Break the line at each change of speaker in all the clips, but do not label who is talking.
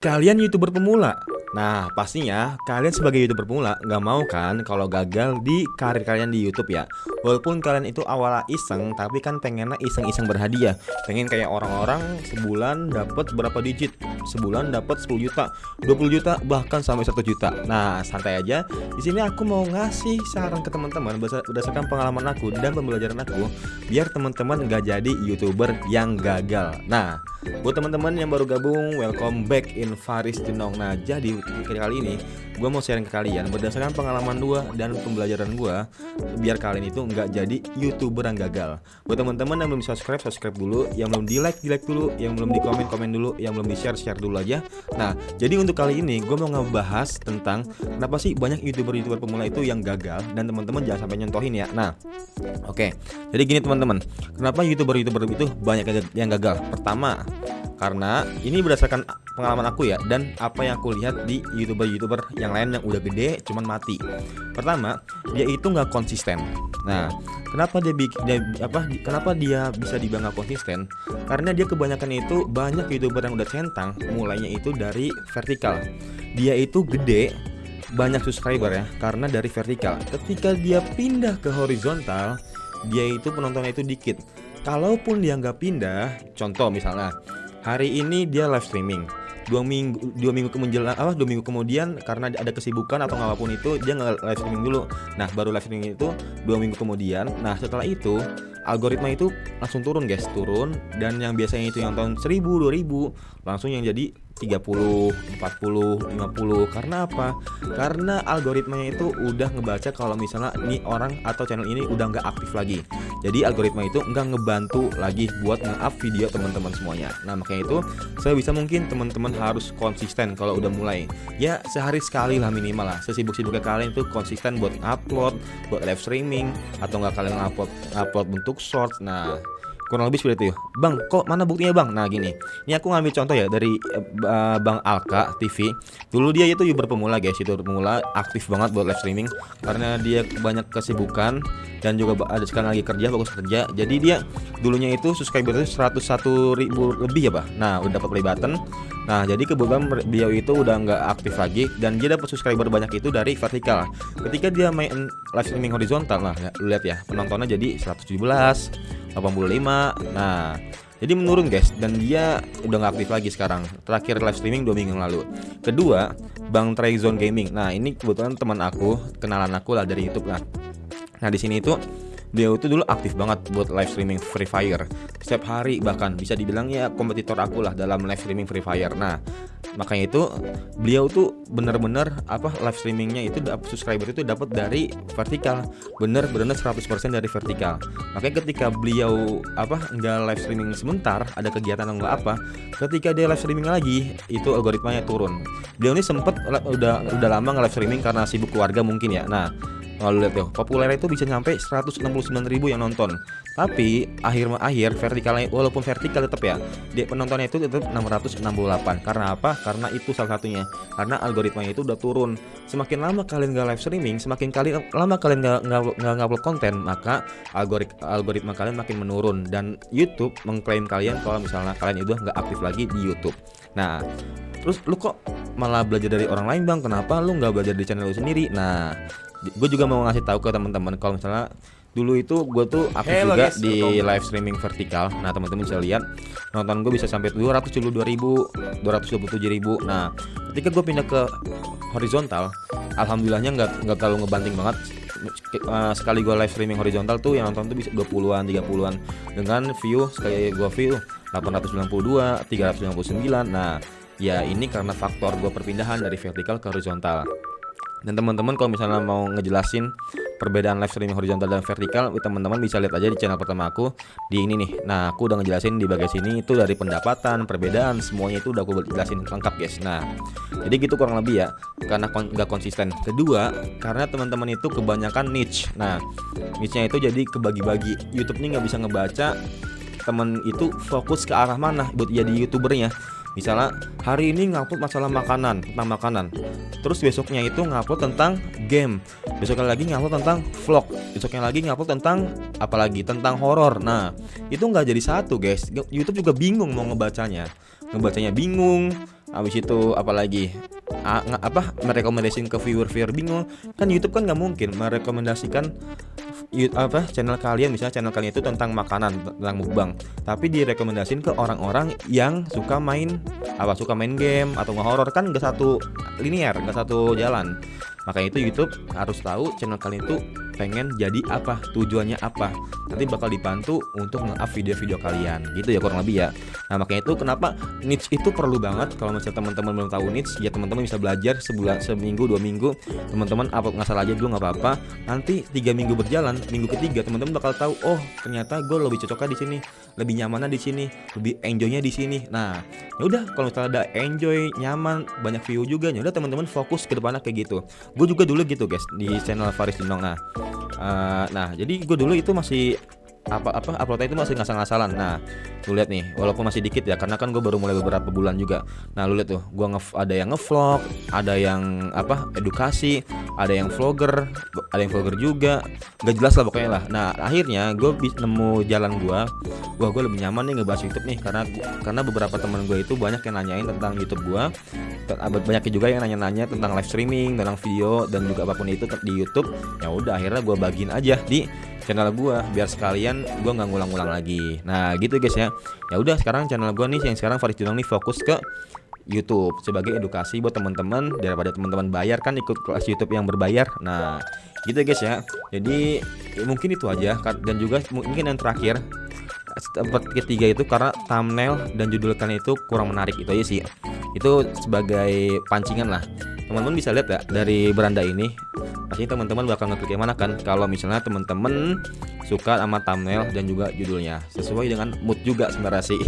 Kalian YouTuber pemula? Nah, pastinya kalian sebagai YouTuber pemula nggak mau kan kalau gagal di karir kalian di YouTube ya. Walaupun kalian itu awalnya iseng, tapi kan pengennya iseng-iseng berhadiah. Pengen kayak orang-orang sebulan dapat berapa digit, sebulan dapat 10 juta, 20 juta, bahkan sampai 1 juta. Nah, santai aja. Di sini aku mau ngasih saran ke teman-teman berdasarkan pengalaman aku dan pembelajaran aku, biar teman-teman nggak jadi YouTuber yang gagal. Nah, buat teman-teman yang baru gabung, welcome back in Faris Jenong. Nah, jadi kali ini gue mau sharing ke kalian berdasarkan pengalaman gue dan pembelajaran gue, biar kalian itu nggak jadi YouTuber yang gagal. Buat teman-teman yang belum subscribe, subscribe dulu. Yang belum di like dulu. Yang belum di komen dulu. Yang belum di share dulu aja. Nah, jadi untuk kali ini gue mau ngebahas tentang kenapa sih banyak YouTuber pemula itu yang gagal, dan teman-teman jangan sampai nyontohin ya. Nah, oke. Jadi gini teman-teman, kenapa YouTuber itu banyak yang gagal? Pertama, karena ini berdasarkan pengalaman aku ya, dan apa yang aku lihat di YouTuber yang lain yang udah gede cuman mati. Pertama, dia itu nggak konsisten. Nah, kenapa kenapa dia bisa dibilang nggak konsisten? Karena dia kebanyakan itu banyak YouTuber yang udah centang, mulainya itu dari vertikal. Dia itu gede, banyak subscriber ya, karena dari vertikal. Ketika dia pindah ke horizontal, dia itu penontonnya itu dikit. Kalaupun dia nggak pindah, contoh misalnya hari ini dia live streaming, dua minggu kemudian karena ada kesibukan atau apapun itu, dia nggak live streaming dulu. Nah, baru live streaming itu 2 minggu kemudian. Nah, setelah itu algoritma itu langsung turun guys, dan yang biasanya itu yang tahun 1000, 2000 langsung yang jadi 30, 40, 50. Karena apa? Karena algoritmanya itu udah ngebaca kalau misalnya nih orang atau channel ini udah nggak aktif lagi. Jadi algoritma itu nggak ngebantu lagi buat nge-up video teman-teman semuanya. Nah, makanya itu sebisa mungkin teman-teman harus konsisten kalau udah mulai. Ya, sehari sekali lah minimal lah. Sesibuk-sibuknya kalian itu konsisten buat upload, buat live streaming, atau nggak kalian upload bentuk shorts. Nah, kurang lebih seperti itu. Bang, kok mana buktinya bang? Nah gini, ini aku ngambil contoh ya dari Bang Alka TV. Dulu dia itu YouTuber pemula guys, YouTuber pemula aktif banget buat live streaming karena dia banyak kesibukan dan juga ada sekarang lagi fokus kerja. Jadi dia dulunya itu subscriber itu 101.000 lebih ya bah. Nah, udah dapat play button. Nah, jadi kebetulan beliau itu udah nggak aktif lagi, dan dia dapat subscriber banyak itu dari vertikal. Ketika dia main live streaming horizontal, nah lihat ya, penontonnya jadi 117, 85. Nah, jadi menurun guys, dan dia udah nggak aktif lagi sekarang. Terakhir live streaming 2 minggu yang lalu. Kedua, Bang Trayzone Gaming. Nah, ini kebetulan teman aku, kenalan aku lah dari YouTube lah. Nah, di sini itu beliau itu dulu aktif banget buat live streaming Free Fire. Setiap hari, bahkan bisa dibilang ya kompetitor aku lah dalam live streaming Free Fire. Nah, makanya itu beliau tuh bener-bener live streamingnya itu subscriber itu dapat dari vertikal, bener-bener 100% dari vertikal. Makanya ketika beliau nggak live streaming sebentar, ada kegiatan atau nggak ketika dia live streaming lagi itu algoritmanya turun. Beliau ini sempet udah lama nge live streaming karena sibuk keluarga mungkin ya. Nah, kalau lihat tuh, populer itu bisa nyampe 169.000 yang nonton. Tapi akhir vertikalnya, walaupun vertikal tetap ya, dia penontonnya itu tetap 668. Karena apa? Karena itu salah satunya. Karena algoritmanya itu udah turun. Semakin lama kalian nggak live streaming, semakin lama kalian nggak upload konten, maka algoritma kalian makin menurun, dan YouTube mengklaim kalian kalau misalnya kalian itu nggak aktif lagi di YouTube. Nah, terus lu kok malah belajar dari orang lain bang? Kenapa lu nggak belajar di channel lu sendiri? Nah, gue juga mau ngasih tahu ke teman-teman kalau misalnya dulu itu gue tuh aktif juga guys, di live streaming vertikal. Nah, teman-teman bisa lihat nonton gue bisa sampai 272.000, 227.000. Nah, ketika gue pindah ke horizontal, alhamdulillahnya nggak terlalu ngebanting banget. Sekali gue live streaming horizontal tuh yang nonton tuh bisa 20-an, 30-an, dengan sekali gue view 892, 399. Nah, ya ini karena faktor gue perpindahan dari vertikal ke horizontal. Dan teman-teman kalau misalnya mau ngejelasin perbedaan live streaming horizontal dan vertikal, teman-teman bisa lihat aja di channel pertama aku di ini nih. Nah, aku udah ngejelasin di bagian sini itu dari pendapatan, perbedaan, semuanya itu udah aku jelasin lengkap guys. Nah, jadi gitu kurang lebih ya, karena nggak konsisten. Kedua, karena teman-teman itu kebanyakan niche. Nah, niche-nya itu jadi kebagi-bagi. YouTube ini nggak bisa ngebaca teman itu fokus ke arah mana buat jadi YouTubernya. Misalnya hari ini ngupload masalah makanan, tentang makanan, terus besoknya itu ngupload tentang game, besoknya lagi ngupload tentang vlog, besoknya lagi ngupload tentang tentang horor. Nah, itu nggak jadi satu guys. YouTube juga bingung mau ngebacanya bingung. Habis itu apalagi merekomendasiin ke viewer-viewer bingung. Kan YouTube kan nggak mungkin merekomendasikan channel kalian, misalnya channel kalian itu tentang makanan, tentang mukbang, tapi direkomendasiin ke orang-orang yang suka main game atau nge-horror. Kan nggak satu linear, nggak satu jalan. Makanya itu YouTube harus tahu channel kalian itu pengen jadi apa, tujuannya apa. Nanti bakal dibantu untuk nge-up video-video kalian gitu ya, kurang lebih ya. Nah makanya itu kenapa niche itu perlu banget. Kalau misalnya teman-teman belum tahu niche, ya teman-teman bisa belajar sebulan, seminggu, 2 minggu. Teman-teman upload ngasal aja dulu nggak apa-apa. Nanti 3 minggu berjalan, minggu ketiga teman-teman bakal tahu, oh ternyata gue lebih cocoknya di sini, lebih nyamannya di sini, lebih enjoynya di sini. Nah ya udah, kalau misalnya ada enjoy, nyaman, banyak view juga, ya udah teman-teman fokus ke depannya kayak gitu. Gue juga dulu gitu guys di channel Faris Dunong. Nah jadi gue dulu itu masih uploadnya itu masih ngasal-ngasalan. Nah lu lihat nih, walaupun masih dikit ya, karena kan gue baru mulai beberapa bulan juga. Nah lu lihat tuh, gue ada yang ngevlog, ada yang edukasi, ada yang vlogger juga, gak jelas lah pokoknya lah. Nah akhirnya gue nemu jalan gue. Wah gue lebih nyaman nih ngebahas YouTube nih, karena beberapa teman gue itu banyak yang nanyain tentang YouTube gue. Banyak juga yang nanya-nanya tentang live streaming, tentang video, dan juga apapun itu di YouTube. Ya udah akhirnya gue bagiin aja di channel gue, biar sekalian gue nggak ngulang-ngulang lagi. Nah gitu guys ya. Ya udah, sekarang channel gue nih yang sekarang Faris Dunong nih fokus ke YouTube sebagai edukasi buat teman-teman, daripada teman-teman bayar kan ikut kelas YouTube yang berbayar. Nah gitu guys ya. Jadi mungkin itu aja, dan juga mungkin yang terakhir, tempat ketiga itu karena thumbnail dan judul kalian itu kurang menarik. Itu aja sih, itu sebagai pancingan lah. Teman-teman bisa lihat ya dari beranda ini, pasti teman-teman bakal ngeklik yang mana kan. Kalau misalnya teman-teman suka sama thumbnail dan juga judulnya sesuai dengan mood juga, sebenarnya sih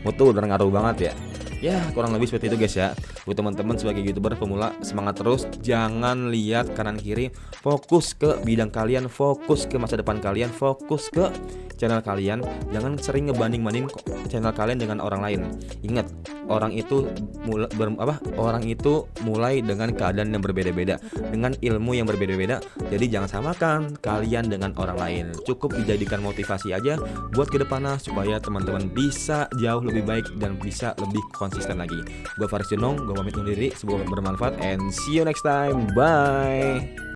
mood tuh udah ngaruh banget ya. Ya kurang lebih seperti itu guys ya. Buat teman-teman sebagai YouTuber pemula, semangat terus, jangan lihat kanan kiri, fokus ke bidang kalian, fokus ke masa depan kalian, fokus ke channel kalian. Jangan sering ngebanding-banding channel kalian dengan orang lain. Ingat, orang itu mulai dengan keadaan yang berbeda-beda, dengan ilmu yang berbeda-beda. Jadi jangan samakan kalian dengan orang lain. Cukup dijadikan motivasi aja buat kedepannya, supaya teman-teman bisa jauh lebih baik dan bisa lebih konsisten lagi. Gue Faris Dunong, gue pamit undur diri. Semoga bermanfaat and see you next time. Bye.